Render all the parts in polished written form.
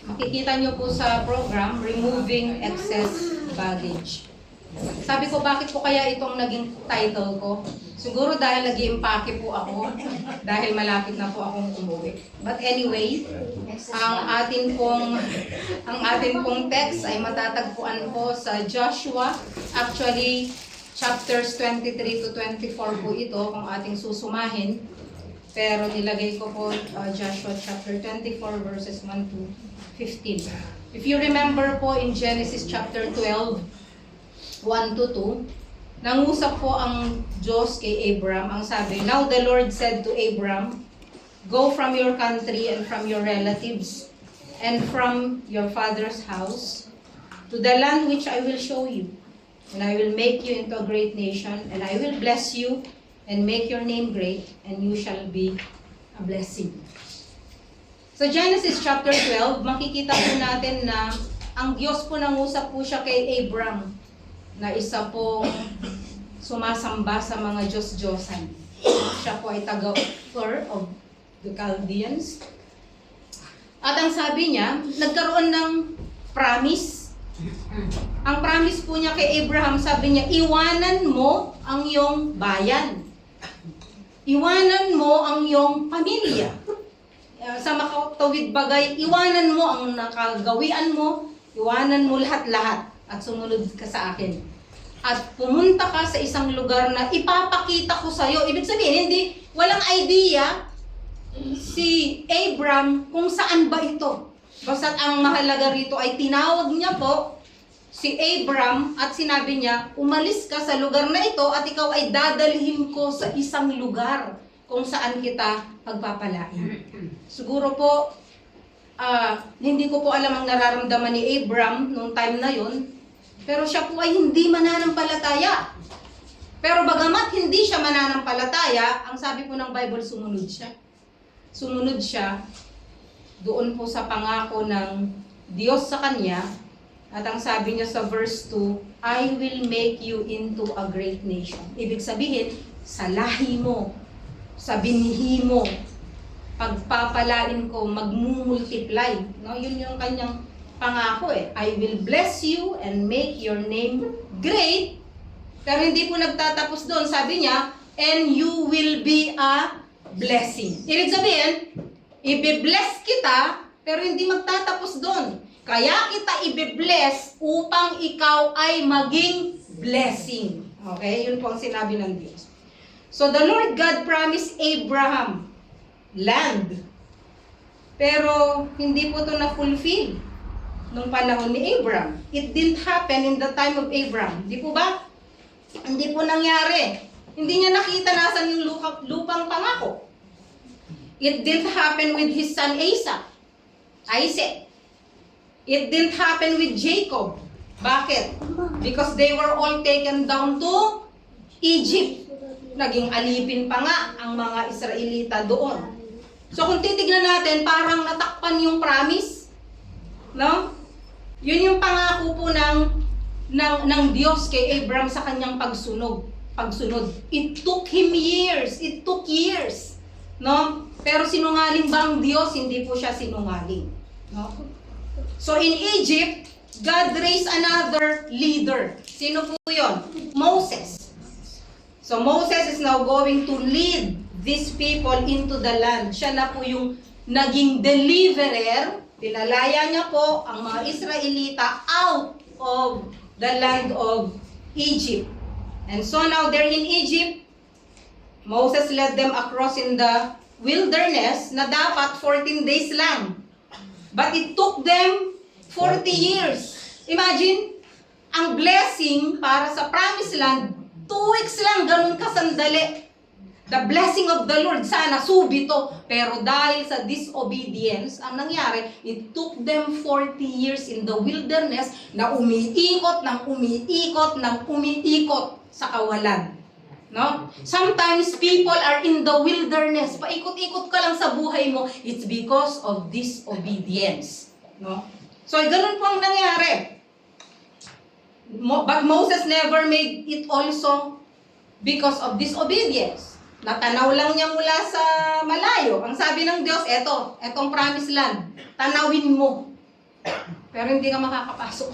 Makikita nyo po sa program, Removing Excess Baggage. Sabi ko, bakit po kaya itong naging title ko? Siguro dahil nag-i-impake po ako, dahil malapit na po akong umuwi. But anyway, ang atin pong text ay matatagpuan po sa Joshua. Actually, chapters 23 to 24 po ito kung ating susumahin. Pero nilagay ko po Joshua chapter 24 verses 1 to 15. If you remember po in Genesis chapter 12, 1 to 2, nangusap po ang Diyos kay Abram. Ang sabi, "Now the Lord said to Abram, go from your country and from your relatives and from your father's house to the land which I will show you. And I will make you into a great nation, and I will bless you and make your name great, and you shall be a blessing." Sa Genesis chapter 12, makikita po natin na ang Diyos po nangusap po siya kay Abram na isa pong sumasamba sa mga Diyos-Diyosan. Siya po ay taga-Ur of the Chaldeans. At ang sabi niya, nagkaroon ng promise. Ang promise po niya kay Abraham, sabi niya, iwanan mo ang iyong bayan. Iwanan mo ang iyong pamilya. Sa makatawid bagay, iwanan mo ang nakagawian mo, iwanan mo lahat-lahat at sumunod ka sa akin. At pumunta ka sa isang lugar na ipapakita ko sa iyo. Ibig sabihin, walang idea si Abram kung saan ba ito. Basta't ang mahalaga rito ay tinawag niya po si Abram at sinabi niya, umalis ka sa lugar na ito at ikaw ay dadalhin ko sa isang lugar kung saan kita pagpapalain. Siguro po, hindi ko po alam ang nararamdaman ni Abram nung time na yon, pero siya po ay hindi mananampalataya. Pero bagamat hindi siya mananampalataya, ang sabi po ng Bible, sumunod siya. Sumunod siya doon po sa pangako ng Diyos sa kanya. At ang sabi niya sa verse 2, I will make you into a great nation. Ibig sabihin, sa lahi mo, sa binhi mo, pagpapalain ko, magmumultiply. No? Yun yung kanyang pangako eh. I will bless you and make your name great. Pero hindi po nagtatapos doon. Sabi niya, and you will be a blessing. Ibig sabihin, i-bless kita, pero hindi magtatapos doon. Kaya kita i-bless upang ikaw ay maging blessing. Okay? Yun po ang sinabi ng Diyos. So the Lord God promised Abraham land. Pero hindi po ito na-fulfill nung panahon ni Abraham. It didn't happen in the time of Abraham. Di po ba? Hindi po nangyari. Hindi niya nakita nasan yung lupang pangako. It didn't happen with his son Isaac. It didn't happen with Jacob. Bakit? Because they were all taken down to Egypt. Naging alipin pa nga ang mga Israelita doon. So kung titignan natin, parang natakpan yung promise. No? Yun yung pangako po ng Diyos kay Abraham sa kanyang pagsunod. It took him years. It took years. No? Pero sinungaling ba ang Diyos? Hindi po siya sinungaling. No? So in Egypt, God raised another leader. Sino po yun? Moses. So Moses is now going to lead these people into the land. Siya na po yung naging deliverer. Pinalaya niya po ang mga Israelita out of the land of Egypt. And so now they're in Egypt. Moses led them across in the wilderness na dapat 14 days lang. But it took them 40 years. Imagine, ang blessing para sa promised land, 2 weeks lang, ganun kasandali. The blessing of the Lord, sana subito. Pero dahil sa disobedience, ang nangyari, it took them 40 years in the wilderness na umiikot sa kawalan. No? Sometimes people are in the wilderness. Paikot-ikot ka lang sa buhay mo. It's because of disobedience. No? So, ganun po ang nangyari. But Moses never made it also because of disobedience. Natanaw lang niya mula sa malayo. Ang sabi ng Diyos, etong promised land, tanawin mo. Pero hindi ka makakapasok.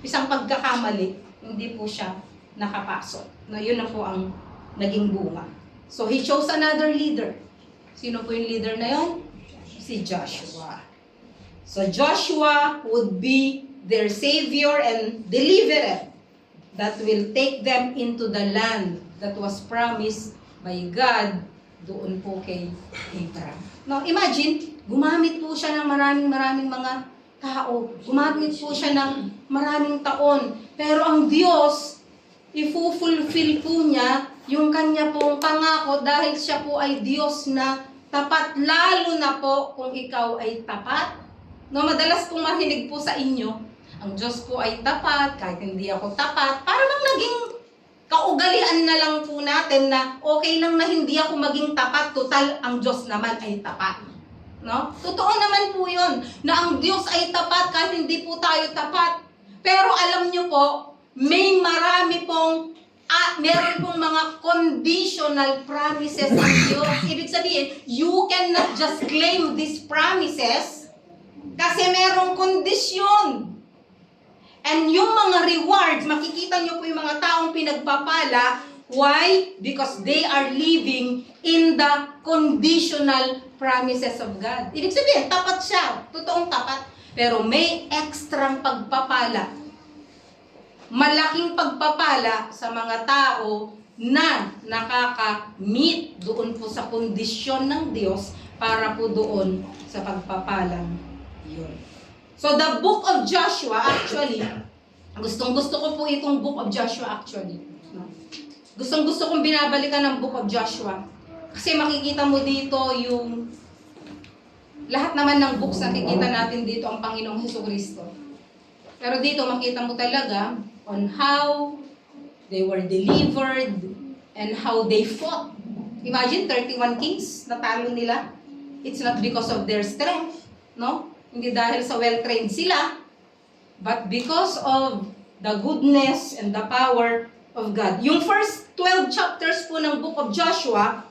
Isang pagkakamali, hindi po siya nakapasok. No, yun na po ang naging bunga. So, he chose another leader. Sino po yung leader na yun? Si Joshua. So, Joshua would be their savior and deliverer that will take them into the land that was promised by God doon po kay Abraham. Now, imagine, gumamit po siya ng maraming mga tao. Gumamit po siya ng maraming taon. Pero ang Diyos, i-fulfill po niya yung kanya pong pangako dahil siya po ay Diyos na tapat, lalo na po kung ikaw ay tapat. No, madalas pong marinig po sa inyo, ang Diyos po ay tapat, kahit hindi ako tapat. Para bang naging kaugalian na lang po natin na okay lang na hindi ako maging tapat, total ang Diyos naman ay tapat. No? Totoo naman po yun, na ang Diyos ay tapat kahit hindi po tayo tapat. Pero alam nyo po, may marami pong, meron pong mga conditional promises ng Diyos. Ibig sabihin, you cannot just claim these promises kasi merong kondisyon. And yung mga rewards, makikita nyo po yung mga taong pinagpapala. Why? Because they are living in the conditional promises of God. Ibig sabihin, tapat siya. Totoong tapat. Pero may ekstrang pagpapala. Malaking pagpapala sa mga tao na nakaka-meet doon po sa kondisyon ng Diyos para po doon sa pagpapalang yun. So the book of Joshua actually, gustong-gusto ko po itong book of Joshua actually. Gustong-gusto kong binabalikan ng book of Joshua. Kasi makikita mo dito yung lahat naman ng books na nakikita natin dito ang Panginoong Hesukristo. Pero dito makita mo talaga on how they were delivered and how they fought. Imagine 31 kings natalo nila. It's not because of their strength, no? Hindi dahil sa well-trained sila, but because of the goodness and the power of God. Yung first 12 chapters po ng book of Joshua,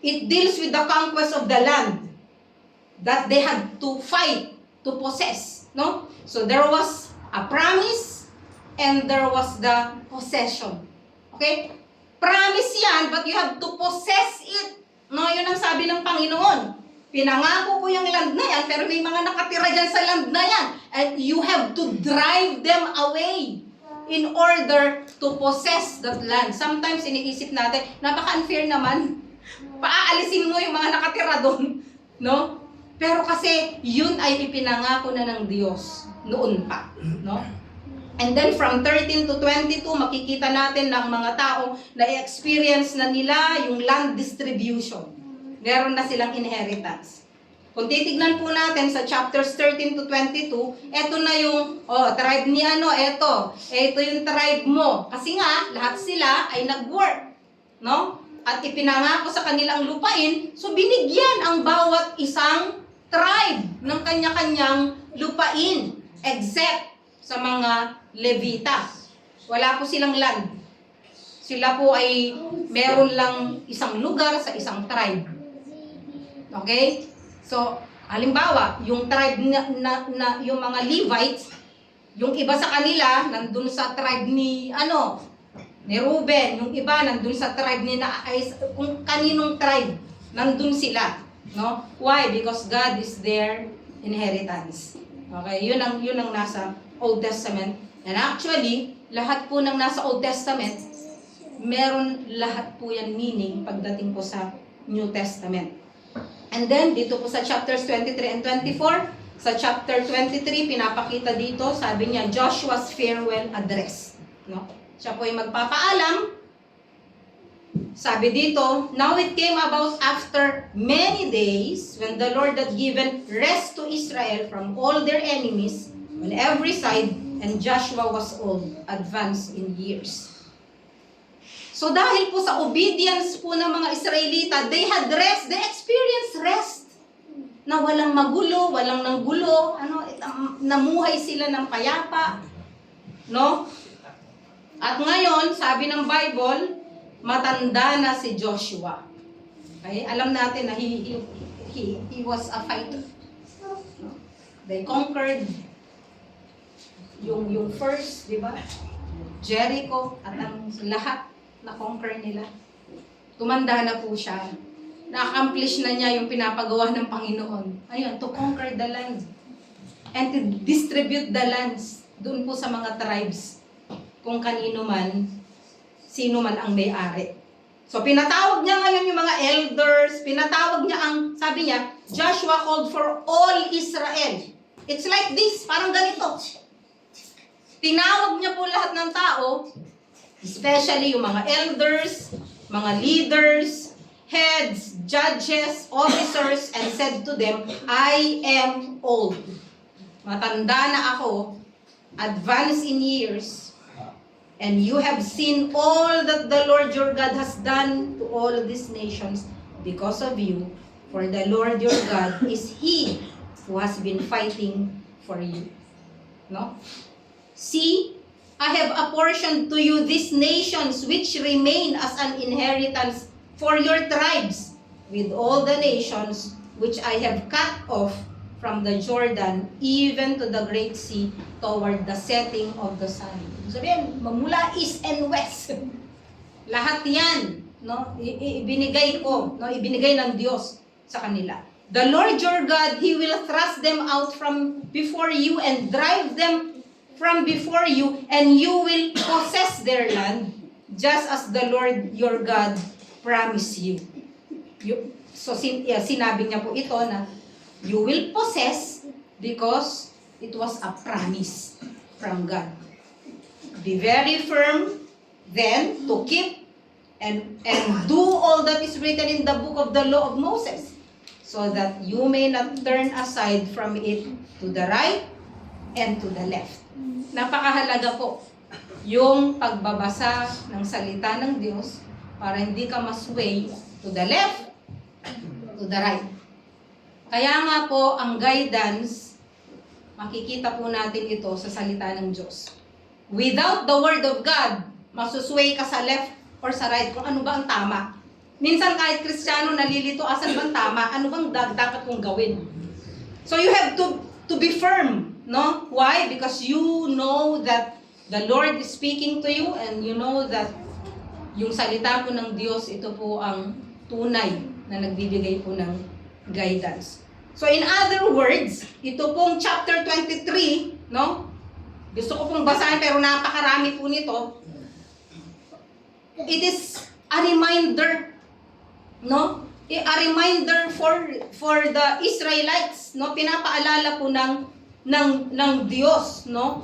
it deals with the conquest of the land that they had to fight, to possess. No? So there was a promise and there was the possession. Okay? Promise yan, but you have to possess it. No, yun ang sabi ng Panginoon. Pinangako ko yung land na yan, pero may mga nakatira dyan sa land na yan. And you have to drive them away in order to possess that land. Sometimes iniisip natin, napaka-unfair naman. Paaalisin mo yung mga nakatira doon. No? Pero kasi yun ay ipinangako na ng Diyos noon pa. No? And then from 13 to 22, makikita natin ng mga tao na i-experience na nila yung land distribution. Meron na silang inheritance. Kung titignan po natin sa chapters 13 to 22, eto na yung, tribe ni eto yung tribe mo. Kasi nga, lahat sila ay nag-work. No? At ipinangako sa kanilang lupain, so binigyan ang bawat isang tribe ng kanya-kanyang lupain. Except sa mga Levita. Wala po silang land. Sila po ay meron lang isang lugar sa isang tribe. Okay? So, halimbawa, yung tribe na yung mga Levites, yung iba sa kanila nandun sa tribe ni Reuben, yung iba nandun sa tribe ni kung kaninong tribe nandun sila, no? Why? Because God is their inheritance. Okay? Yun ang nasa Old Testament. And actually, lahat po ng nasa Old Testament, meron lahat po yan meaning pagdating po sa New Testament. And then, dito po sa chapters 23 and 24, sa chapter 23, pinapakita dito, sabi niya, Joshua's farewell address. No? Siya po ay magpapaalam. Sabi dito, now it came about after many days, when the Lord had given rest to Israel from all their enemies on every side, and Joshua was old, advanced in years. So dahil po sa obedience po ng mga Israelita, they had rest, they experienced rest. Na walang magulo, walang nanggulo, namuhay sila ng payapa. No? At ngayon, sabi ng Bible, matanda na si Joshua. Okay? Alam natin na he was a fighter. They conquered yung first, di ba? Jericho at ang lahat na conquer nila. Tumanda na po siya. Na-accomplish na niya yung pinapagawa ng Panginoon. Ayun, to conquer the land. And to distribute the lands doon po sa mga tribes. Kung kanino man, sino man ang may-ari. So pinatawag niya ngayon yung mga elders, pinatawag niya sabi niya, Joshua called for all Israel. It's like this, parang ganito. Tinawag niya po lahat ng tao, especially yung mga elders, mga leaders, heads, judges, officers, and said to them, I am old. Matanda na ako, advanced in years, and you have seen all that the Lord your God has done to all these nations because of you, for the Lord your God is He who has been fighting for you. No? See, I have apportioned to you these nations which remain as an inheritance for your tribes, with all the nations which I have cut off from the Jordan, even to the great sea, toward the setting of the sun. Sabihin, mula east and west. Lahat yan, no? Ibinigay ko, no? Ibinigay ng Diyos sa kanila. The Lord your God, He will thrust them out from before you and drive them from before you, and you will possess their land, just as the Lord your God promised you. So sinabi niya po ito na you will possess because it was a promise from God. Be very firm then to keep and do all that is written in the book of the law of Moses, so that you may not turn aside from it to the right and to the left. Napakahalaga po yung pagbabasa ng salita ng Diyos para hindi ka masway to the left, to the right. Kaya nga po, ang guidance, makikita po natin ito sa salita ng Diyos. Without the Word of God, masusway ka sa left or sa right kung ano ba ang tama. Minsan kahit Kristiyano nalilito, asan bang tama? Ano bang dapat kong gawin? So you have to be firm, no? Why? Because you know that the Lord is speaking to you and you know that yung salita po ng Diyos, ito po ang tunay na nagbibigay po ng guidance. So in other words, ito pong chapter 23, no? Gusto ko pong basahin pero napakarami po nito. It is a reminder, no? A reminder for the Israelites, no? Pinapaalala po ng Diyos, no?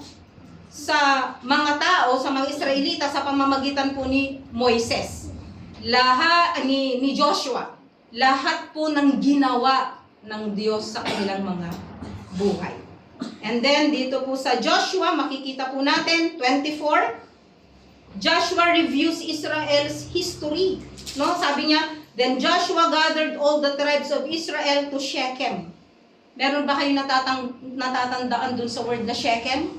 Sa mga tao, sa mga Israelita sa pamamagitan po ni Moises. Ni Joshua. Lahat po ng ginawa ng Diyos sa kanilang mga buhay. And then, dito po sa Joshua, makikita po natin, 24, Joshua reviews Israel's history. No? Sabi niya, then Joshua gathered all the tribes of Israel to Shechem. Meron ba kayo natatandaan dun sa word na Shechem?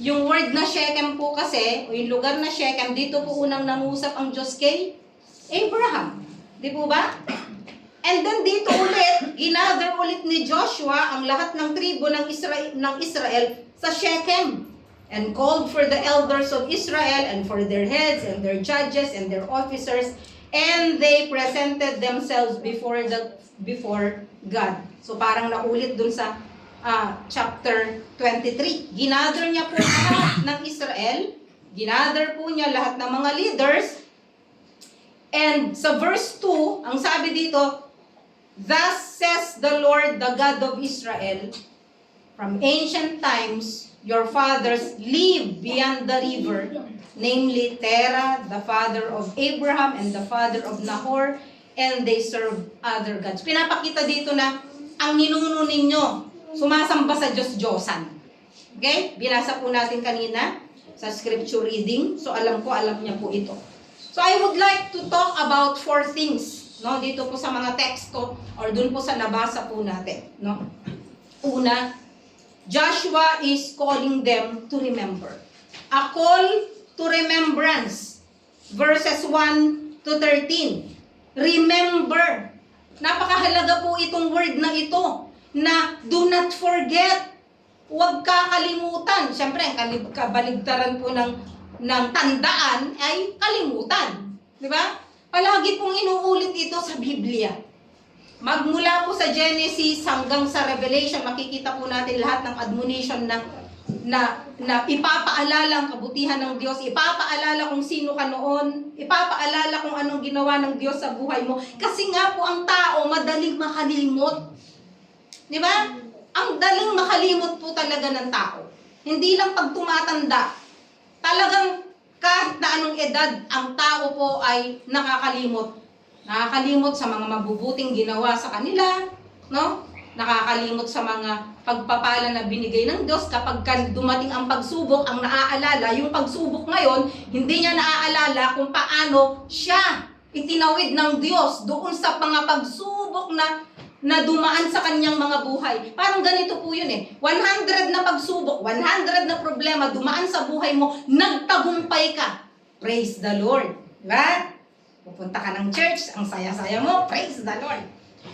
Yung word na Shechem po kasi, o yung lugar na Shechem, dito po unang nangusap ang Diyos kay Abraham. Di po ba? And then dito ulit, ginather ulit ni Joshua ang lahat ng tribo ng Israel sa Shechem, and called for the elders of Israel and for their heads and their judges and their officers, and they presented themselves before God. So parang naulit dun sa chapter 23. Ginather niya po lahat ng Israel, ginather po niya lahat ng mga leaders, and sa verse 2, ang sabi dito, thus says the Lord, the God of Israel, from ancient times, your fathers lived beyond the river, namely Terah, the father of Abraham, and the father of Nahor, and they served other gods. Pinapakita dito na ang ninuno ninyo, sumasamba sa Diyos-Diyosan. Okay? Binasa po natin kanina sa scripture reading, so alam niya po ito. So I would like to talk about 4 things, no, dito po sa mga teksto or dun po sa nabasa po natin, no. Una, Joshua is calling them to remember. A call to remembrance. Verses 1 to 13. Remember. Napakahalaga po itong word na ito. na do not forget. Huwag kakalimutan. Siyempre, ang kabaligtaran po ng tandaan ay kalimutan. Di ba? Palagi pong inuulit ito sa Biblia. Magmula po sa Genesis hanggang sa Revelation, makikita po natin lahat ng admonition na ipapaalala ang kabutihan ng Diyos, ipapaalala kung sino ka noon, ipapaalala kung anong ginawa ng Diyos sa buhay mo. Kasi nga po ang tao madaling makalimot. Di ba? Ang daling makalimot po talaga ng tao. Hindi lang pag tumatanda. Talagang kahit na anong edad, ang tao po ay nakakalimot. Nakakalimot sa mga mabubuting ginawa sa kanila, no? Nakakalimot sa mga pagpapala na binigay ng Diyos kapag dumating ang pagsubok, ang naaalala, yung pagsubok ngayon, hindi niya naaalala kung paano siya itinawid ng Diyos doon sa mga pagsubok na dumaan sa kanyang mga buhay. Parang ganito po yun eh. 100 na pagsubok, 100 na problema dumaan sa buhay mo, nagtagumpay ka. Praise the Lord. Diba? Pupunta ka ng church, ang saya-saya mo, praise the Lord.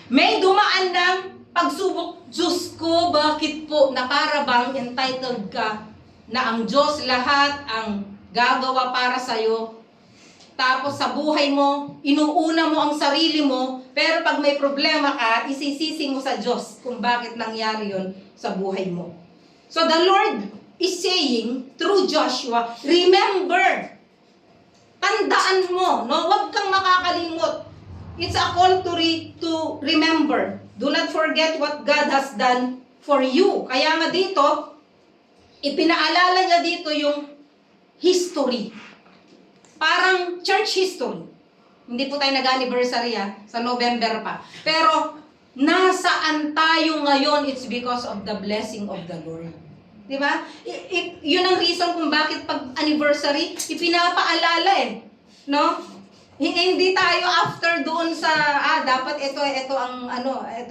May dumaan ng pagsubok, Diyos ko, bakit po na para bang entitled ka na ang Diyos lahat ang gagawa para sa'yo. Tapos sa buhay mo, inuuna mo ang sarili mo, pero pag may problema ka, isisisi mo sa Diyos kung bakit nangyari yon sa buhay mo. So the Lord is saying through Joshua, remember, tandaan mo, no? Huwag kang makakalimot. It's a call to remember. Do not forget what God has done for you. Kaya nga dito, ipinaalala niya dito yung history. Parang church history. Hindi po tayo nag-anniversary sa November pa. Pero, nasaan tayo ngayon, it's because of the blessing of the Lord. Diba? Yun ang reason kung bakit pag anniversary, ipinapaalala eh. No? Hindi tayo after doon sa, dapat ito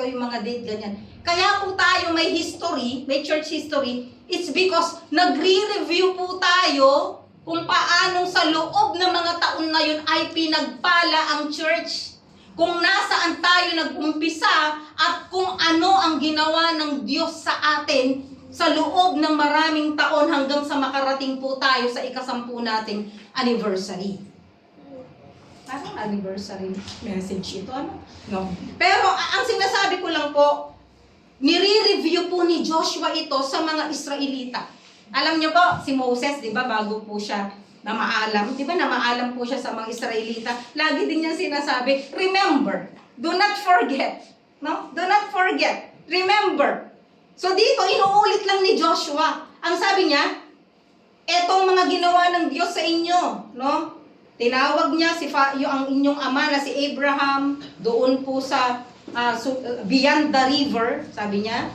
yung mga date, ganyan. Kaya po tayo may history, may church history, it's because nagre-review po tayo kung paano sa loob ng mga taon na yun ay pinagpala ang church. Kung nasaan tayo nag-umpisa at kung ano ang ginawa ng Diyos sa atin sa loob ng maraming taon hanggang sa makarating po tayo sa ika-10 nating anniversary. Parang anniversary message ito, ano? No. Pero ang sinasabi ko lang po, nire-review po ni Joshua ito sa mga Israelita. Alam niyo po, si Moses, di ba, bago po siya namaalam, di ba, namaalam po siya sa mga Israelita, lagi din niya sinasabi, remember, do not forget, no? Do not forget, remember. So dito, inuulit lang ni Joshua. Ang sabi niya, etong mga ginawa ng Diyos sa inyo, no? Tinawag niya ang inyong ama na si Abraham doon po sa beyond the river, sabi niya.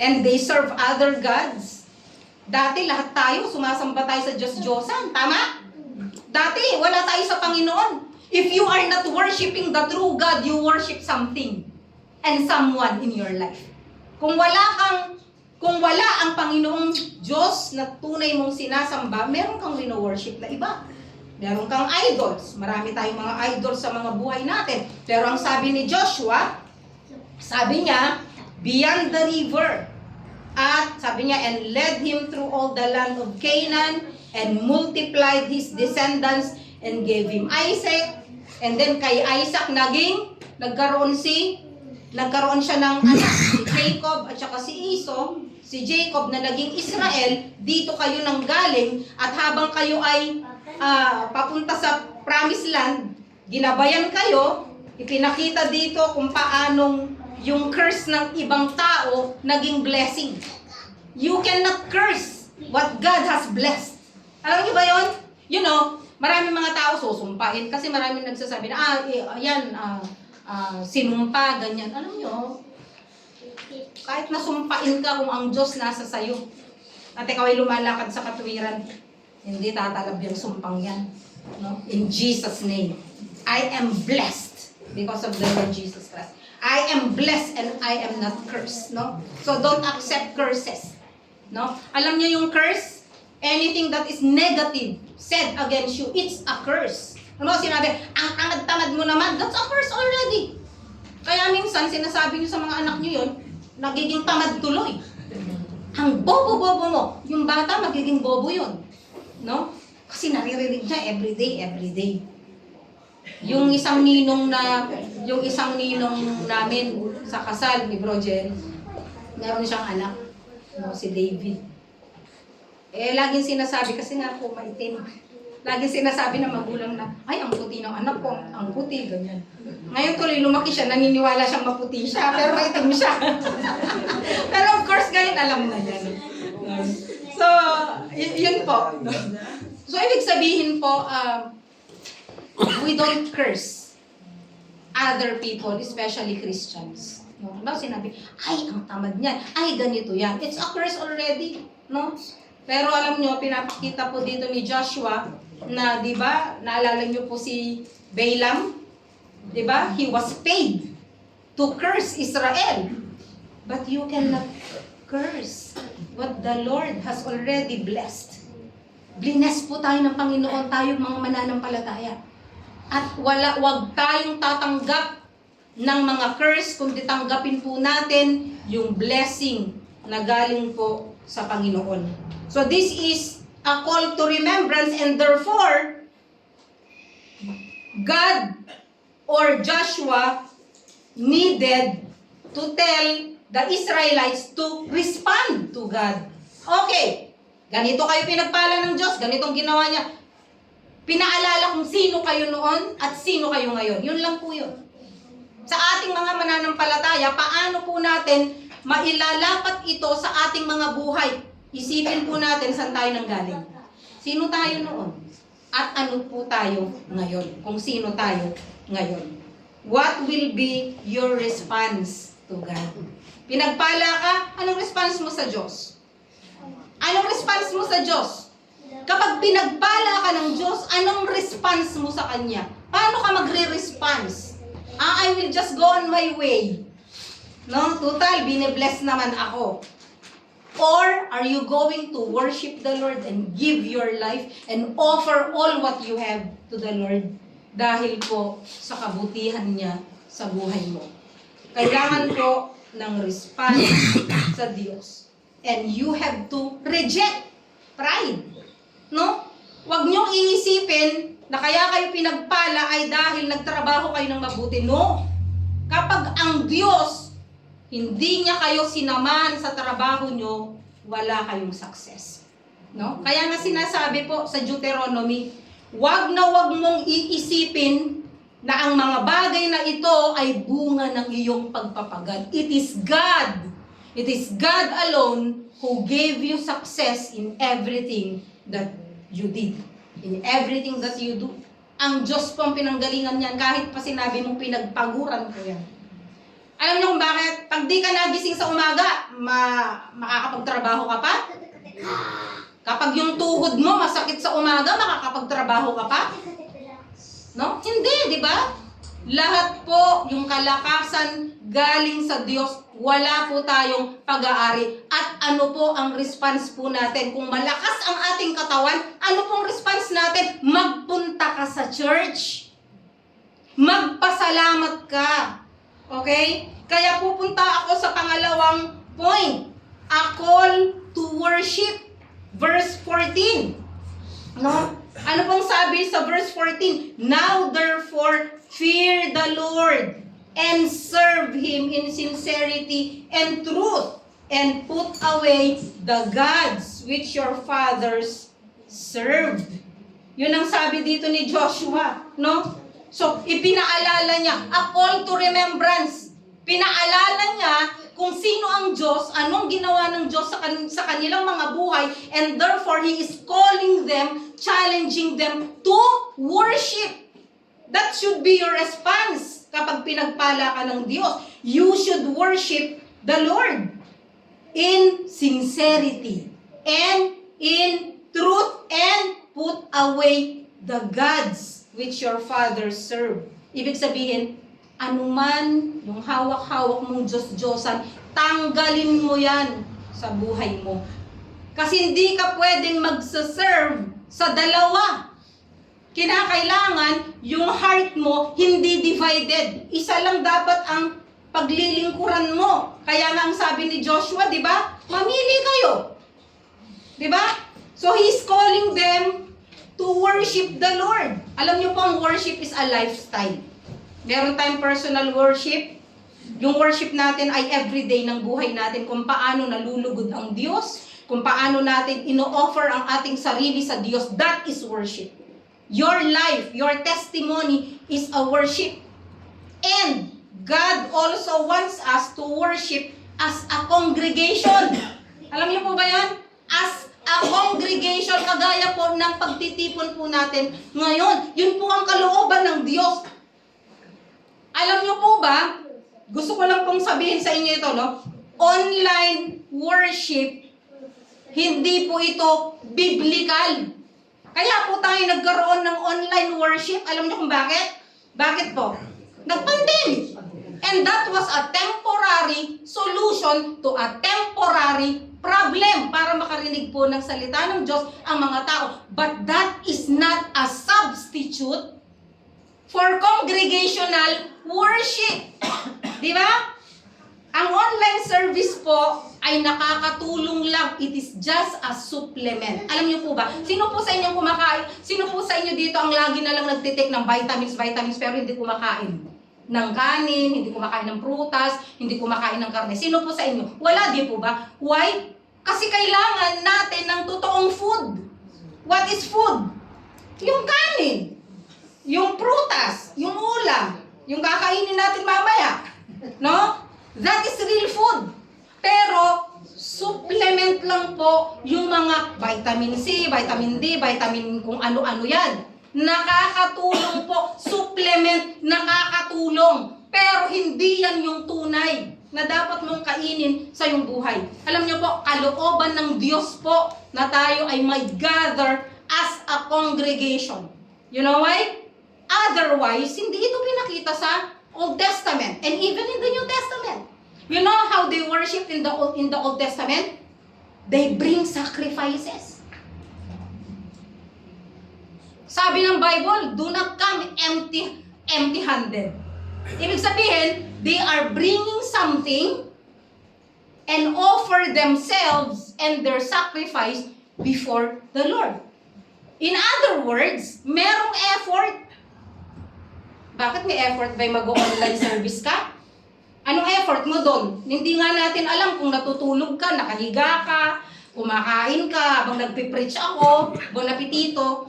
And they serve other gods. Dati lahat tayo, sumasamba tayo sa Diyos-Diyosan. Tama? Dati, wala tayo sa Panginoon. If you are not worshiping the true God, you worship something and someone in your life. Kung wala ang Panginoong Diyos na tunay mong sinasamba, meron kang wino-worship na iba. Meron kang idols. Marami tayong mga idols sa mga buhay natin. Pero ang sabi ni Joshua, sabi niya, beyond the river. At sabi niya, and led him through all the land of Canaan, and multiplied his descendants, and gave him Isaac. And then kay Isaac nagkaroon siya ng anak, si Jacob at saka si Esau. Si Jacob na naging Israel, dito kayo nang galing, at habang kayo ay papunta sa promised land, ginabayan kayo, ipinakita dito kung paanong yung curse ng ibang tao naging blessing. You cannot curse what God has blessed. Alam niyo ba yun? You know, maraming mga tao susumpain kasi maraming nagsasabi na, sinumpa, ganyan. Alam niyo, kahit nasumpain ka kung ang Diyos nasa sayo, at ikaw ay lumalakad sa katwiran, hindi tatalab yung sumpang yan. No? In Jesus' name, I am blessed because of the Lord Jesus Christ. I am blessed and I am not cursed. No? So don't accept curses. No? Alam niyo yung curse? Anything that is negative said against you, it's a curse. Ano sinabi? Ang tamad-tamad mo naman, that's a curse already. Kaya minsan, sinasabi nyo sa mga anak nyo yun, nagiging tamad tuloy. Ang bobo-bobo mo, yung bata magiging bobo yun. No? Kasi naririnig niya everyday. Yung isang ninong namin sa kasal ni Bro Jen, meron siyang anak, no, si David. Laging sinasabi, kasi nga po maitim, laging sinasabi ng magulang na, ay, ang puti ng anak ko, ang puti, ganyan. Ngayon tuloy lumaki siya, naniniwala siyang maputi siya, pero maitim siya. Pero of course, ngayon alam na yan. So, yun po. So, ibig sabihin po, we don't curse other people, especially Christians. No? Sinabi, ay, ang tamad niyan, ay, ganito yan. It's a curse already. No? Pero alam nyo, pinapakita po dito ni Joshua na, di ba, naalala nyo po si Balaam? Di ba? He was paid to curse Israel. But you cannot curse what the Lord has already blessed. Blines po tayo ng Panginoon, tayo mga mananampalataya. At wag tayong tatanggap ng mga curse, kundi tanggapin po natin yung blessing na galing po sa Panginoon. So this is a call to remembrance, and therefore, God or Joshua needed to tell the Israelites to respond to God. Okay, ganito kayo pinagpala ng Diyos, ganitong ginawa niya. Pinaalala kung sino kayo noon at sino kayo ngayon. Yun lang po yun. Sa ating mga mananampalataya, paano po natin mailalapat ito sa ating mga buhay? Isipin po natin saan tayo nanggaling. Sino tayo noon? At ano po tayo ngayon? Kung sino tayo ngayon. What will be your response to God? Pinagpala ka, anong response mo sa Diyos? Anong response mo sa Diyos? Kapag pinagpala ka ng Diyos, anong response mo sa Kanya? Paano ka magre-response? I will just go on my way. No? Total, binibless naman ako. Or are you going to worship the Lord and give your life and offer all what you have to the Lord dahil po sa kabutihan niya sa buhay mo? Kailangan po ng response sa Diyos. And you have to reject pride. No? Huwag niyong iisipin na kaya kayo pinagpala ay dahil nagtrabaho kayo ng mabuti. No. Kapag ang Diyos hindi niya kayo sinamahan sa trabaho nyo, wala kayong success. No? Kaya nga sinasabi po sa Deuteronomy, wag mong iisipin na ang mga bagay na ito ay bunga ng iyong pagpapagad. It is God alone who gave you success in everything that you did. In everything that you do. Ang Diyos po ang pinanggalingan niyan, kahit pa sinabi mong pinagpaguran ko yan. Alam niyo kung bakit? Pag di ka nagising sa umaga, makakapagtrabaho ka pa? Kapag yung tuhod mo masakit sa umaga, makakapagtrabaho ka pa? No? Hindi, di ba? Lahat po, yung kalakasan galing sa Diyos, wala po tayong pag-aari. At ano po ang response po natin? Kung malakas ang ating katawan, ano pong response natin? Magpunta ka sa church. Magpasalamat ka. Okay? Kaya pupunta ako sa pangalawang point. A call to worship. Verse 14. No? Ano pong sabi sa verse 14? Now therefore, fear the Lord and serve Him in sincerity and truth, and put away the gods which your fathers served. Yun ang sabi dito ni Joshua. No? So, ipinaalala niya, a call to remembrance. Pinaalala niya kung sino ang Diyos, anong ginawa ng Diyos sa kanilang mga buhay, and therefore, He is calling them, challenging them to worship. That should be your response kapag pinagpala ka ng Diyos. You should worship the Lord in sincerity and in truth, and put away the gods which your fathers serve. Ibig sabihin, anuman yung hawak-hawak mong Diyos-Diyosan, tanggalin mo yan sa buhay mo. Kasi hindi ka pwedeng magsaserve sa dalawa. Kinakailangan yung heart mo hindi divided. Isa lang dapat ang paglilingkuran mo. Kaya nga ang sabi ni Joshua, di ba? Mamili kayo. Di ba? So he's calling them to worship the Lord. Alam niyo po, ang worship is a lifestyle. Meron tayong personal worship. Yung worship natin ay everyday ng buhay natin, kung paano nalulugod ang Diyos, kung paano natin ino-offer ang ating sarili sa Diyos. That is worship. Your life, your testimony is a worship. And God also wants us to worship as a congregation. Alam niyo po ba yan? As a congregation, kagaya po ng pagtitipon po natin ngayon. Yun po ang kalooban ng Diyos. Alam niyo po ba, gusto ko lang pong sabihin sa inyo ito, no? Online worship, hindi po ito biblical. Kaya po tayo nagkaroon ng online worship. Alam niyo kung bakit? Bakit po? Nag-pandemic. And that was a temporary solution to a temporary problem para makarinig po ng salita ng Diyos ang mga tao. But that is not a substitute for congregational worship. Di ba? Ang online service po ay nakakatulong lang. It is just a supplement. Alam niyo po ba? Sino po sa inyo kumakain? Sino po sa inyo dito ang lagi na lang nagtitake ng vitamins pero hindi kumakain ng kanin, hindi kumakain ng prutas, hindi kumakain ng karne? Sino po sa inyo? Wala, di po ba? Why? Kasi kailangan natin ng totoong food. What is food? Yung kanin, yung prutas, yung ulam, yung kakainin natin mamaya. No? That is real food. Pero, supplement lang po yung mga vitamin C, vitamin D, vitamin kung ano-ano yan. Nakakatulong po. Supplement, nakakatulong. Pero hindi yan yung tunay na dapat mong kainin sa iyong buhay. Alam niyo po, kalooban ng Diyos po na tayo ay may gather as a congregation. You know why? Otherwise, hindi ito pinakita sa Old Testament and even in the New Testament. You know how they worship in the Old Testament? They bring sacrifices. Sabi ng Bible, do not come empty-handed. Ibig sabihin, they are bringing something and offer themselves and their sacrifice before the Lord. In other words, merong effort. Bakit may effort ba mag-online service ka? Anong effort mo doon? Hindi nga natin alam kung natutulog ka, nakahiga ka, kumakain ka, habang nagpipreach ako, bon apetito.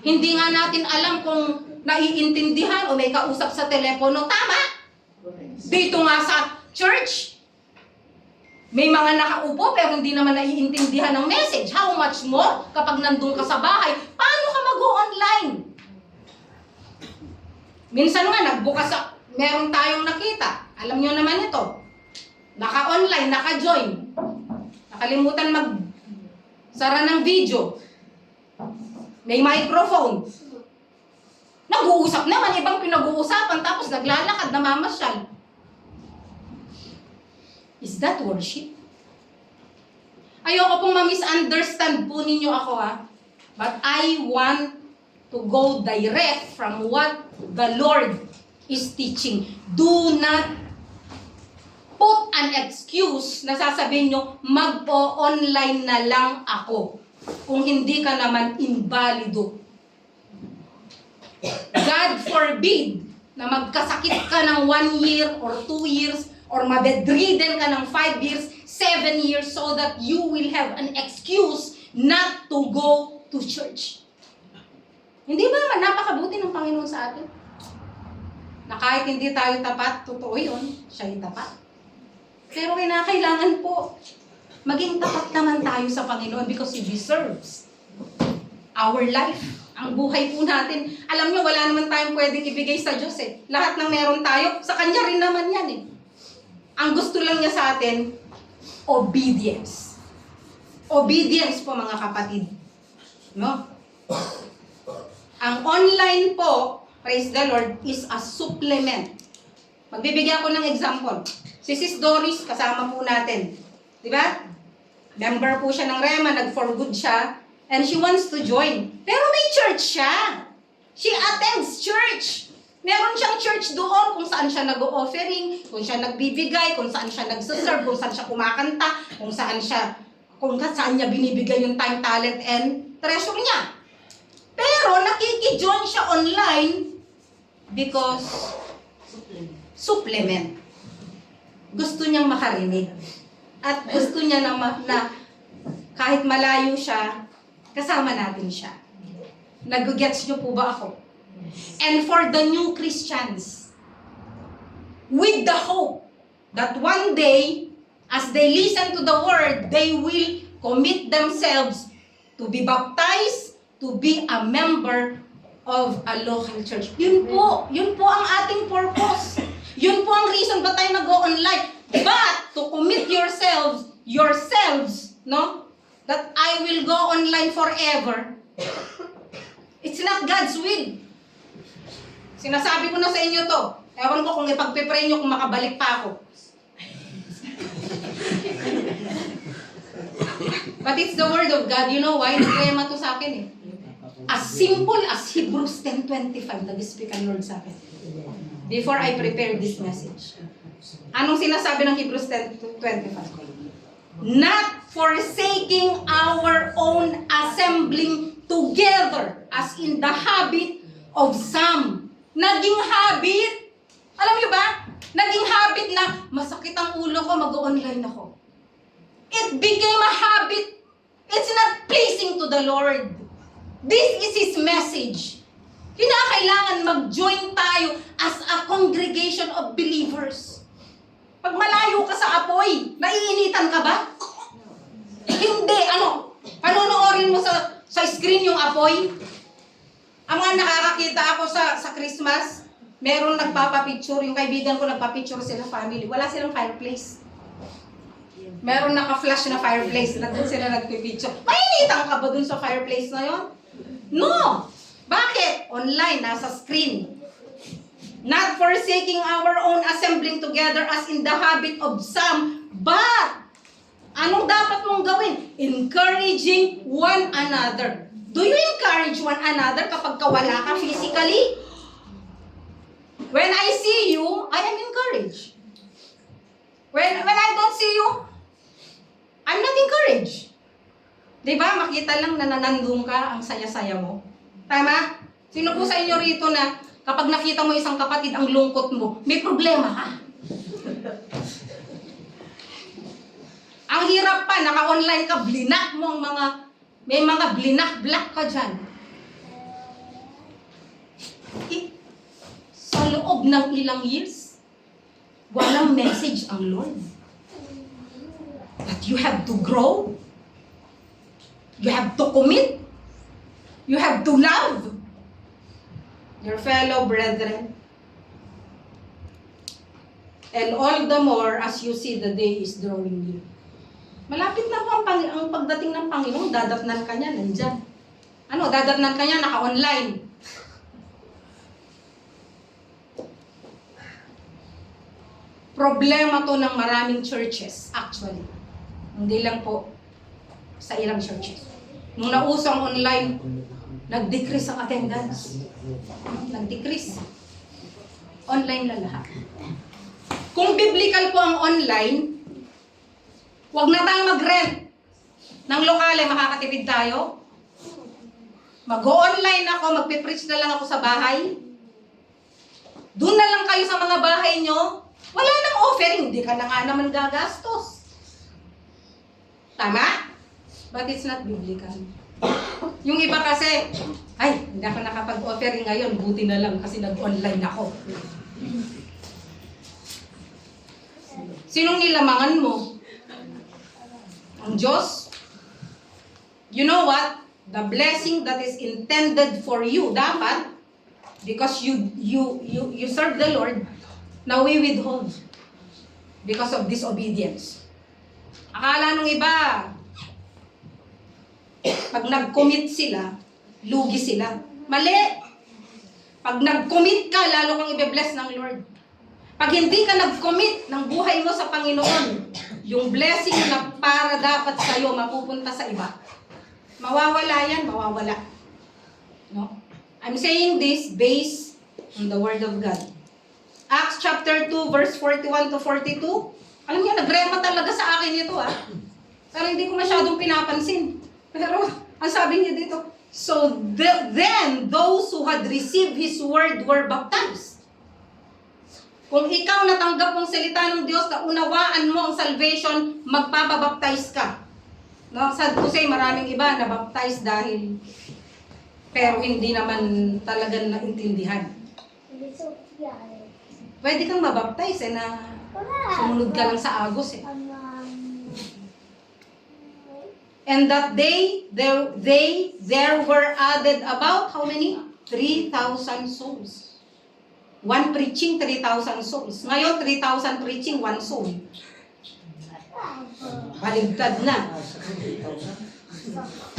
Hindi nga natin alam kung naiintindihan o may kausap sa telepono. Tama! Dito nga sa church, may mga nakaupo pero hindi naman naiintindihan ng message. How much more kapag nandun ka sa bahay? Paano ka mag-online? Minsan nga, nagbukas meron tayong nakita. Alam nyo naman ito. Naka-online, naka-join. Nakalimutan mag-sara ng video. May microphone. Nag-uusap naman, ibang pinag-uusapan, tapos naglalakad, namamasyal. Is that worship? Ayoko pong ma-misunderstand po ninyo ako But I want to go direct from what the Lord is teaching. Do not put an excuse na sasabihin nyo, mag-o-online na lang ako. Kung hindi ka naman invalido. God forbid na magkasakit ka ng 1 year or 2 years or mabedridden ka ng 5 years, 7 years so that you will have an excuse not to go to church. Hindi ba naman napakabuti ng Panginoon sa atin? Na kahit hindi tayo tapat, totoo yun, siya yung tapat. Pero kinakailangan po, maging tapat naman tayo sa Panginoon because He deserves our life. Ang buhay po natin. Alam nyo, wala naman tayong pwedeng ibigay sa Diyos Lahat ng meron tayo, sa Kanya rin naman yan Ang gusto lang niya sa atin, obedience. Obedience po mga kapatid. No? Ang online po, praise the Lord, is a supplement. Magbibigyan ako ng example. Si Sis Doris, kasama po natin. Di ba? Member po siya ng Rema, nag-for good siya. And she wants to join. Pero may church siya. She attends church. Meron siyang church doon kung saan siya nag-offering, kung siya nagbibigay, kung saan siya nagsaserve, kung saan siya kumakanta, kung saan niya binibigay yung time, talent, and treasure niya. Pero nakikijoin siya online because supplement. Gusto niyang makarinig. At gusto niya na kahit malayo siya, kasama natin siya. Nag-gets niyo po ba ako? And for the new Christians, with the hope that one day, as they listen to the word, they will commit themselves to be baptized, to be a member of a local church. Yun po ang ating purpose. Yun po ang reason ba tayo nag-go online. But to commit yourselves, no? That I will go online forever. It's not God's will. Sinasabi ko na sa inyo to. Ewan ko kung ipagpipray nyo kung makabalik pa ako. But it's the word of God. You know why? Nag-rema to sa akin eh. As simple as Hebrews 10:25, nag-speak ang Lord sa akin. Before I prepared this message. Anong sinasabi ng Hebrews 10:25? Not forsaking our own assembling together, as in the habit of some. Naging habit. Alam niyo ba? Naging habit na masakit ang ulo ko, mag-online ako. It became a habit. It's not pleasing to the Lord. This is His message. Kinakailangan mag-join tayo as a congregation of believers. Pag malayo ka sa apoy, naiinitan ka ba? Hindi. Panonoorin mo sa screen yung apoy? Ang mga nakakakita ako sa Christmas, meron nagpapapicture, yung kaibigan ko nagpapicture sila family. Wala silang fireplace. Meron naka-flash na fireplace, na doon sila nagpipicture. Mainitan ka ba doon sa fireplace na yon? No! Bakit? Online, nasa screen. Not forsaking our own assembling together as in the habit of some, but anong dapat mong gawin? Encouraging one another. Do you encourage one another kapag kawala ka physically? When I see you, I am encouraged. When I don't see you, I'm not encouraged. Diba? Makita lang na nanandun ka, ang saya-saya mo. Tama? Sino po sa inyo rito na kapag nakita mo isang kapatid, ang lungkot mo, may problema ka? Ang hirap pa, naka-online ka, blinak mo ang may mga blinak-black ka dyan. Sa loob ng ilang years, walang message ang Lord. That you have to grow. You have to commit. You have to love your fellow brethren. And all the more as you see the day is drawing near. Malapit na po ang pagdating ng Panginoon, dadatnan ka niya, nandyan. Dadatnan ka niya, naka-online. Problema to ng maraming churches, actually. Hindi lang po sa ilang churches. Nung nausang online, nag-decrease ang attendance. Nag-decrease. Online na lahat. Kung biblical po ang online, huwag na tayong mag-rent ng lokale, makakatipid tayo. Mag-o-online ako, magpipreach na lang ako sa bahay. Doon na lang kayo sa mga bahay nyo. Wala nang offering, hindi ka na nga naman gagastos. Tama? But it's not biblical. Yung iba kasi, ay, hindi ako nakapag-offering ngayon, buti na lang kasi nag-online ako. Sinong nilamangan mo? Ang Diyos? You know what? The blessing that is intended for you, dapat, because you serve the Lord, now we withhold because of disobedience. Akala nung iba, pag nag-commit sila, lugi sila. Mali! Pag nag-commit ka, lalo kang ibe-bless ng Lord. Pag hindi ka nag-commit ng buhay mo sa Panginoon, yung blessing na para dapat sa'yo mapupunta sa iba. Mawawala yan, mawawala. No? I'm saying this based on the Word of God. Acts chapter 2, verse 41 to 42. Alam niyo, nagrema talaga sa akin ito Pero hindi ko masyadong pinapansin. Pero, ang sabi niya dito, so then those who had received His word were baptized. Kung ikaw natanggap mong salita ng Diyos, na unawaan mo ang salvation, magpapabaptize ka. No? Sad to say, maraming iba na baptize dahil pero hindi naman talagang naintindihan. Pwede kang mabaptize na sumunod ka lang sa agos And that day, there were added about how many? 3,000 souls. One preaching, 3,000 souls. Ngayon, 3,000 preaching, one soul. Baligtad na.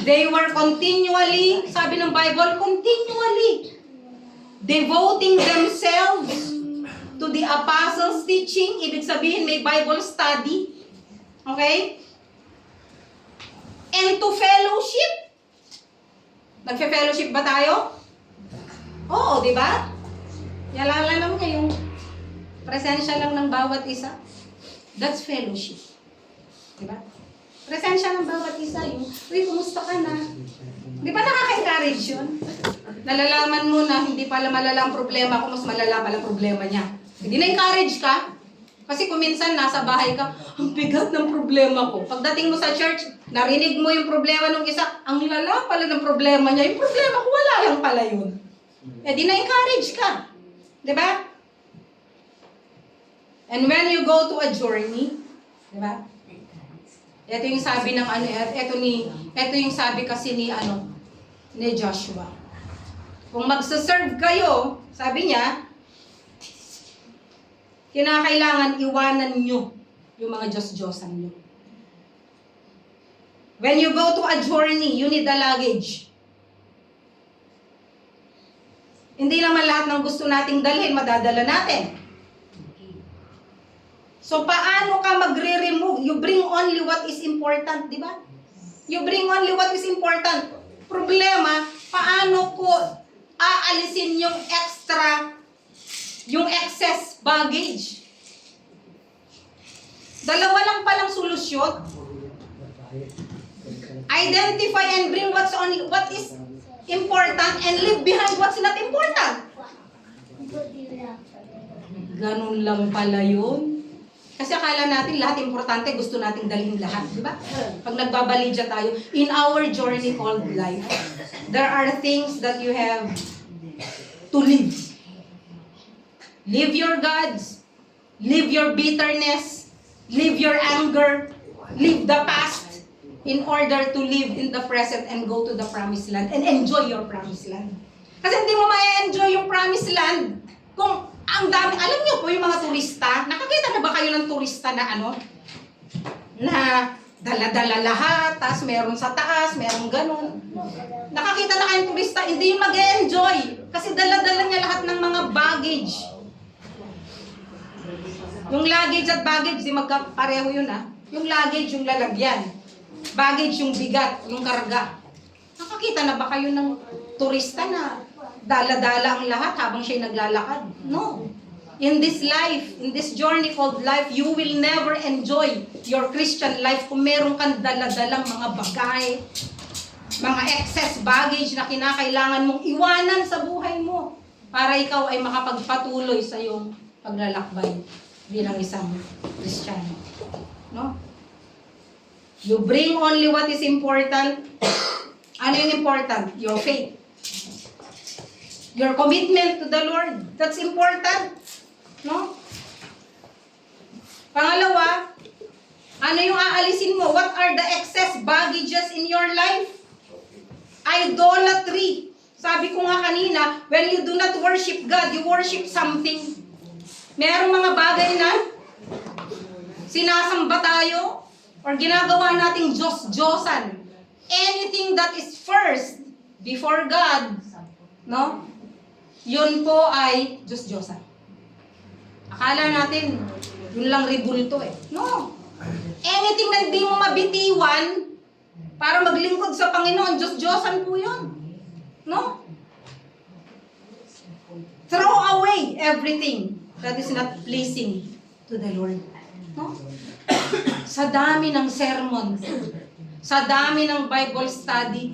They were continually, sabi ng Bible, continually devoting themselves to the apostles' teaching. Ibig sabihin, may Bible study. Okay? And to fellowship. Nagfe-fellowship ba tayo? Oo, di ba? Yalala lang niya yung presensya lang ng bawat isa. That's fellowship. Diba? Presensya ng bawat isa yung, uy, kumusta ka na? Di ba nakaka-encourage yun? Nalalaman mo na hindi pala malala ang problema ko, mas malala pala problema niya. Hindi na-encourage ka. Kasi kung minsan nasa bahay ka, ang bigat ng problema ko. Pagdating mo sa church, narinig mo yung problema ng isa, ang lala pala ng problema niya. Yung problema ko, wala lang pala yun. Eh di na-encourage ka. Diba? And when you go to a journey, diba? Ito yung sabi ng ito yung sabi kasi ni Joshua. Kung magsaserve kayo, sabi niya, kinakailangan iwanan nyo yung mga Diyos-Diyosan nyo. When you go to a journey, you need a luggage. Hindi naman lahat ng gusto nating dalhin, madadala natin. So, paano ka magre-remove? You bring only what is important, di ba? You bring only what is important. Problema, paano ko aalisin yung extra, yung excess baggage? Dalawa lang palang solusyon. Identify and bring what is important and leave behind what's not important. Ganun lang pala yun. Kasi akala natin lahat importante, gusto nating dalhin lahat, di ba? Pag nagbabalidya tayo, in our journey called life, there are things that you have to live. Live your gods, live your bitterness, live your anger, live the past, in order to live in the present and go to the promised land and enjoy your promised land. Kasi hindi mo ma-enjoy yung promised land kung ang dami, alam niyo po yung mga turista, nakakita na ba kayo ng turista na na dala-dala lahat, tas meron sa taas, meron ganun. Nakakita na kayong turista, hindi yung mag-enjoy kasi dala-dala niya lahat ng mga baggage. Yung luggage at baggage, di magkapareho yun Yung luggage, yung lalagyan. Baggage, yung bigat, yung karga. Nakakita na ba kayo ng turista na dala-dala ang lahat habang siya'y naglalakad? No. In this life, in this journey called life, you will never enjoy your Christian life kung meron kang dala-dalang mga bagay, mga excess baggage na kinakailangan mong iwanan sa buhay mo para ikaw ay makapagpatuloy sa iyong paglalakbay bilang isang Kristiyano. No? You bring only what is important. Ano yung important? Your faith. Your commitment to the Lord. That's important. No? Pangalawa, ano yung aalisin mo? What are the excess baggages in your life? Idolatry. Sabi ko nga kanina, when you do not worship God, you worship something. Merong mga bagay na sinasamba tayo or ginagawa nating Diyos-Diyosan. Anything that is first before God, no? Yun po ay Diyos-Diyosan. Akala natin, yun lang ribulto No. Anything na hindi mo mabitiwan, para maglingkod sa Panginoon. Diyos-Diyosan po yun. No? Throw away everything that is not pleasing to the Lord. No? Sa dami ng sermon, sa dami ng Bible study,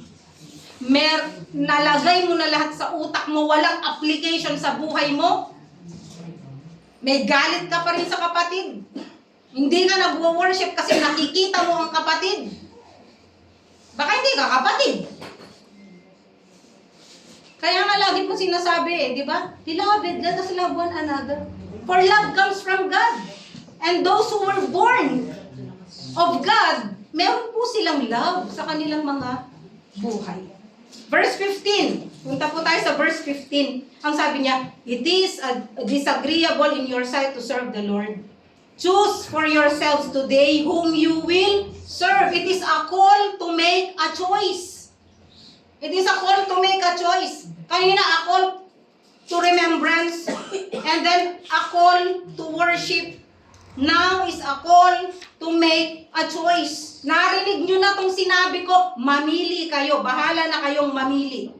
nalagay mo na lahat sa utak mo, walang application sa buhay mo, may galit ka pa rin sa kapatid. Hindi ka nag-worship kasi nakikita mo ang kapatid. Baka hindi ka kapatid. Kaya nga lagi mo sinasabi di ba? Beloved, let us love one another. For love comes from God. And those who were born of God, meron po silang love sa kanilang mga buhay. Verse 15. Punta po tayo sa verse 15. Ang sabi niya, it is disagreeable in your sight to serve the Lord. Choose for yourselves today whom you will serve. It is a call to make a choice. It is a call to make a choice. Kanina, a call to remembrance, and then a call to worship. Now is a call to make a choice. Narinig nyo na itong sinabi ko, mamili kayo. Bahala na kayong mamili.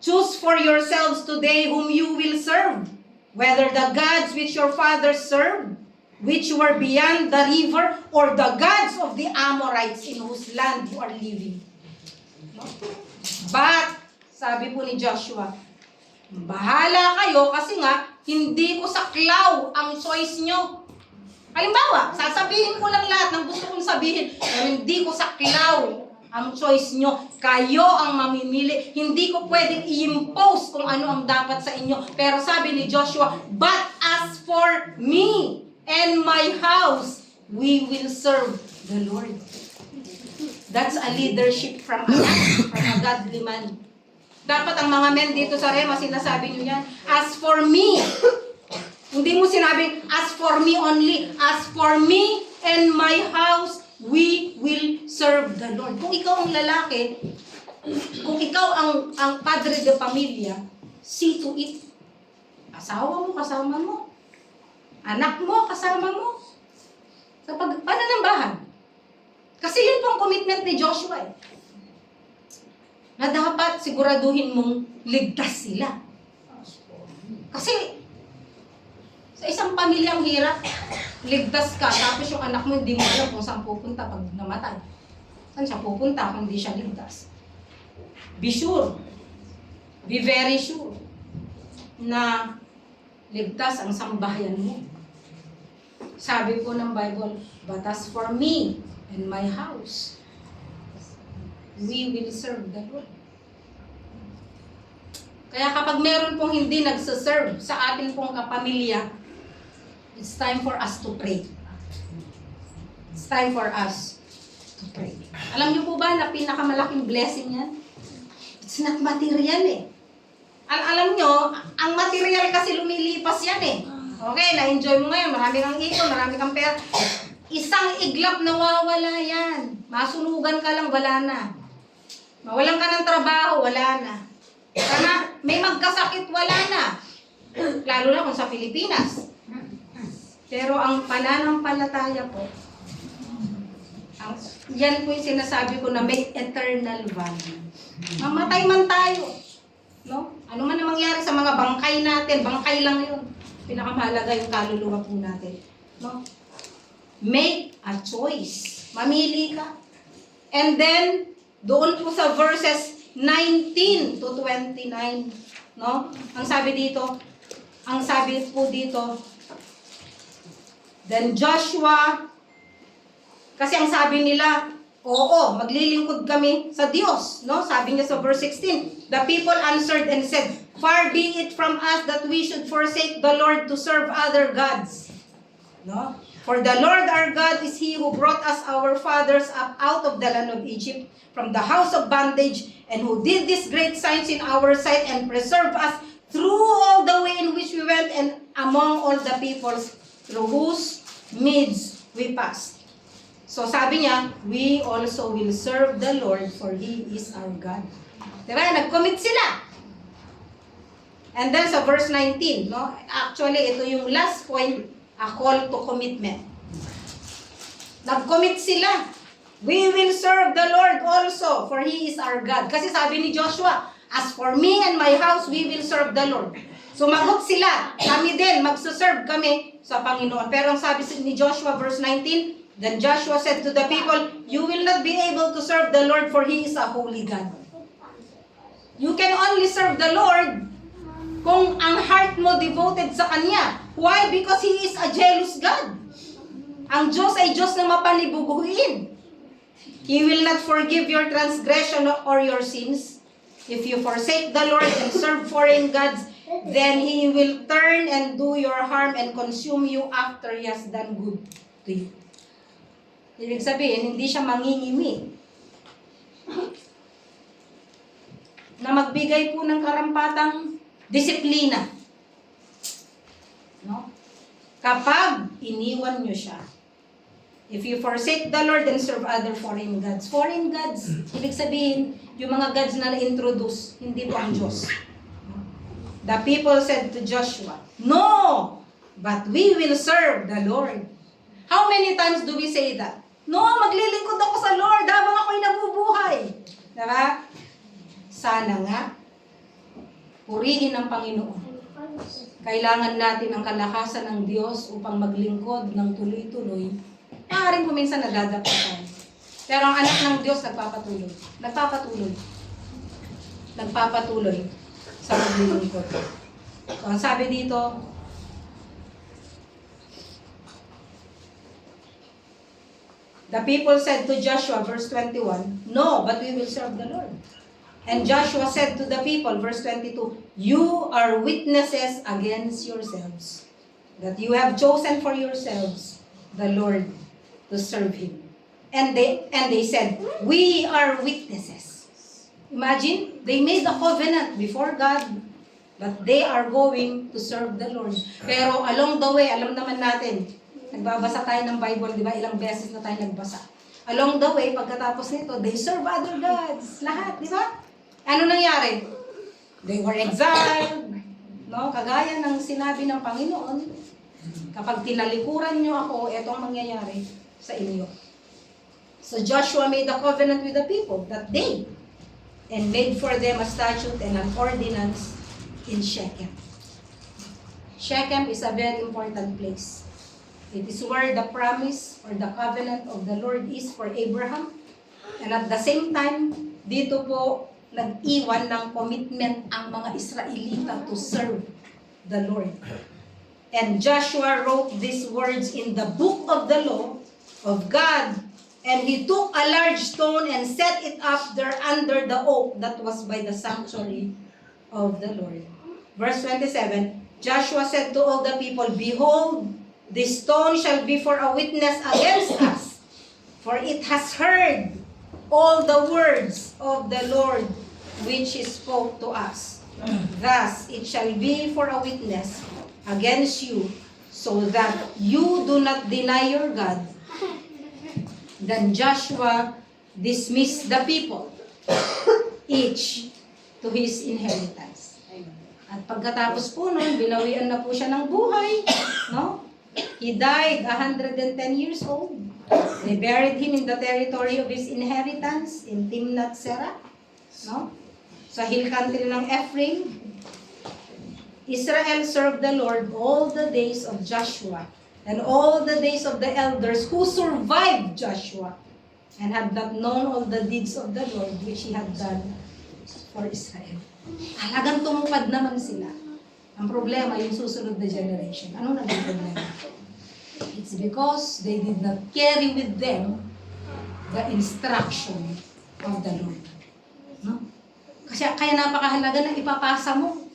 Choose for yourselves today whom you will serve. Whether the gods which your fathers served, which were beyond the river, or the gods of the Amorites in whose land you are living. No? But, sabi po ni Joshua, bahala kayo kasi nga, hindi ko saklaw ang choice nyo. Halimbawa, sasabihin ko lang lahat ng gusto kong sabihin, pero hindi ko saklaw ang choice nyo. Kayo ang mamimili. Hindi ko pwedeng i-impose kung ano ang dapat sa inyo. Pero sabi ni Joshua, but as for me and my house, we will serve the Lord. That's a leadership from a godly man. Dapat ang mga men dito sa Rema, sinasabi nyo yan, as for me, hindi mo sinabing, as for me only, as for me and my house, we will serve the Lord. Kung ikaw ang lalaki, kung ikaw ang padre de pamilya, see to it. Asawa mo, kasama mo. Anak mo, kasama mo. Sa pananambahan. Kasi yun pong commitment ni Joshua na dapat siguraduhin mong ligtas sila. Kasi sa isang pamilyang hirap, ligtas ka, tapos yung anak mo hindi mo alam kung saan pupunta pag namatay. Saan siya pupunta kung hindi siya ligtas? Be sure, be very sure na ligtas ang sambahayan mo. Sabi po ng Bible, but as for me and my house, we will serve the Lord. Kaya kapag meron pong hindi nagsaserve sa atin pong kapamilya, it's time for us to pray. It's time for us to pray. Alam niyo po ba na pinakamalaking blessing yan? It's not material Alam niyo, ang material kasi lumilipas yan Okay, na-enjoy mo ngayon, marami kang ipon, marami kang pera. Isang iglap nawawala yan. Masunugan ka lang, wala na. Mawalan ka ng trabaho, wala na. Kana, may magkasakit, wala na. Lalo na kung sa Pilipinas. Pero ang pananampalataya po, yan po yung sinasabi ko na may eternal value. Mamatay man tayo. No? Ano man ang mangyari sa mga bangkay natin, bangkay lang yun. Pinakamahalaga yung kaluluwa po natin. No? Make a choice. Mamili ka. And then, doon po sa verses 19 to 29, no? Ang sabi po dito, then Joshua, kasi ang sabi nila, oo, maglilingkod kami sa Diyos, no? Sabi niya sa verse 16, the people answered and said, far be it from us that we should forsake the Lord to serve other gods. No? For the Lord our God is He who brought us our fathers up out of the land of Egypt from the house of bondage, and who did these great signs in our sight and preserved us through all the way in which we went and among all the peoples through whose midst we passed. So sabi niya, we also will serve the Lord for He is our God. Diba? Nag-commit sila. And then sa verse 19, no? Actually, ito yung last point, a call to commitment. Nag-commit sila. We will serve the Lord also, for He is our God. Kasi sabi ni Joshua, as for me and my house, we will serve the Lord. Sumagot sila, kami din, magsuserve kami sa Panginoon. Pero ang sabi ni Joshua, verse 19, then Joshua said to the people, you will not be able to serve the Lord, for He is a holy God. You can only serve the Lord kung ang heart mo devoted sa Kanya. Why? Because He is a jealous God. Ang Diyos ay Diyos na mapanibuguhin. He will not forgive your transgression or your sins. If you forsake the Lord and serve foreign gods, then He will turn and do your harm and consume you after He has done good to you. Ibig sabihin, hindi siya mangingimi na magbigay po ng karampatang disiplina. No? Kapag iniwan nyo siya. If you forsake the Lord and serve other foreign gods. Foreign gods, ibig sabihin, yung mga gods na na-introduce, hindi po ang Diyos. The people said to Joshua, no, but we will serve the Lord. How many times do we say that? No, maglilingkod ako sa Lord habang ako'y nabubuhay. Diba? Sana nga, purihin ang Panginoon. Kailangan natin ang kalakasan ng Diyos upang maglingkod ng tuloy-tuloy. Maaaring kuminsan nadadapa tayo. Pero ang anak ng Diyos nagpapatuloy. Nagpapatuloy sa maglilingkod. So, ang sabi dito, the people said to Joshua, verse 21, no, but we will serve the Lord. And Joshua said to the people, verse 22, you are witnesses against yourselves, that you have chosen for yourselves the Lord to serve Him. And they said, we are witnesses. Imagine, they made a covenant before God that they are going to serve the Lord. Pero along the way, alam naman natin, nagbabasa tayo ng Bible, di ba? Ilang beses na tayo nagbasa. Along the way, pagkatapos nito, they serve other gods. Lahat, di ba? Ano nangyari? They were exiled. No? Kagaya ng sinabi ng Panginoon, kapag tinalikuran nyo ako, etong mangyayari sa inyo. So Joshua made a covenant with the people that day and made for them a statute and an ordinance in Shechem. Shechem is a very important place. It is where the promise or the covenant of the Lord is for Abraham. And at the same time, dito po nag-iwan ng commitment ang mga Israelita to serve the Lord. And Joshua wrote these words in the book of the law of God, and he took a large stone and set it up there under the oak that was by the sanctuary of the Lord. Verse 27, Joshua said to all the people, behold, this stone shall be for a witness against us, for it has heard all the words of the Lord which he spoke to us. Thus it shall be for a witness against you, so that you do not deny your God. Then Joshua dismissed the people, each to his inheritance. At pagkatapos po nun, binawian na po siya ng buhay. No? He died 110 years old. They buried him in the territory of his inheritance in Timnath Serah. No? Sa hill country ng Ephraim. Israel served the Lord all the days of Joshua and all the days of the elders who survived Joshua and had not known all the deeds of the Lord which He had done for Israel. Talagang tumupad naman sila. Ang problema, yung susunod na generation. Anong naging problema? It's because they did not carry with them the instruction of the Lord. No? Kasi kaya napakahalaga na ipapasa mo.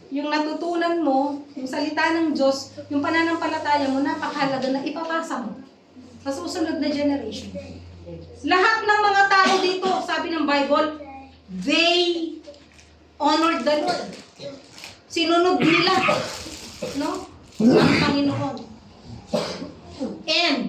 Yung natutunan mo, yung salita ng Diyos, yung pananampalataya mo, napakahalaga na ipapasa mo sa susunod na generation. Lahat ng mga tao dito, sabi ng Bible, they honored the Lord. Sinunod nila, no? Ang Panginoon. And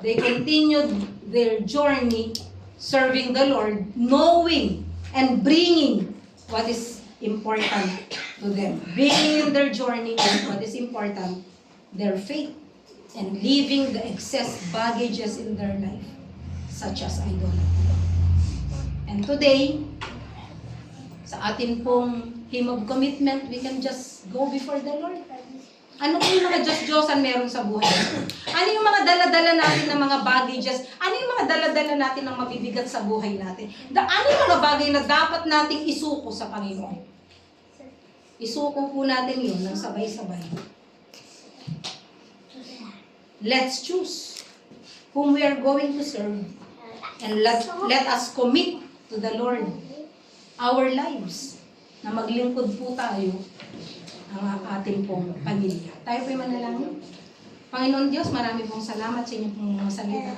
they continued their journey serving the Lord, knowing and bringing what is important to them. Being in their journey, what is important, their faith. and leaving the excess baggages in their life, such as idolatry. And today, sa atin pong hymn of commitment, we can just go before the Lord. Ano po yung mga Diyos-Diyosan meron sa buhay natin? Ano yung mga dala-dala natin ng mga baggages? Ano yung mga dala-dala natin ng mabibigat sa buhay natin? Ano yung mga bagay na dapat nating isuko sa Panginoon? Isuko po natin yun ng sabay-sabay. Let's choose whom we are going to serve. And let us commit to the Lord our lives na maglingkod po tayo ang ating pong pamilya. Tayo po'y manalangin. Panginoon Diyos, marami pong salamat sa inyong pong mga salita.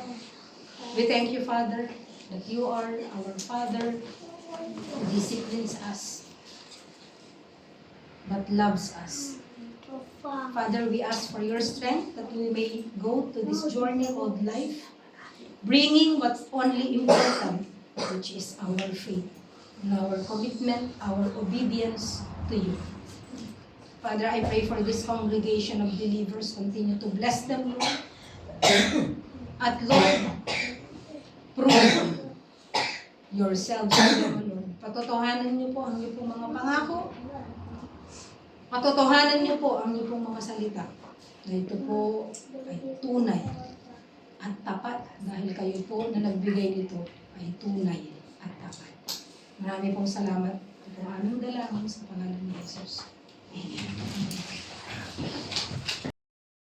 We thank you, Father, that you are our Father who disciplines us, but loves us. Father, we ask for your strength that we may go to this journey of life, bringing what's only important, which is our faith, and our commitment, our obedience to you. Father, I pray for this congregation of believers. Continue to bless them, Lord. At Lord, prove yourselves to them, Lord. Patotohanan niyo po ang inyong pong mga pangako. Patotohanan niyo po ang inyong pong mga salita. Na ito po ay tunay at tapat dahil kayo po na nagbigay nito ay tunay at tapat. Marami pong salamat. Ito po aming dalangin sa pangalan ni Jesus. Amen.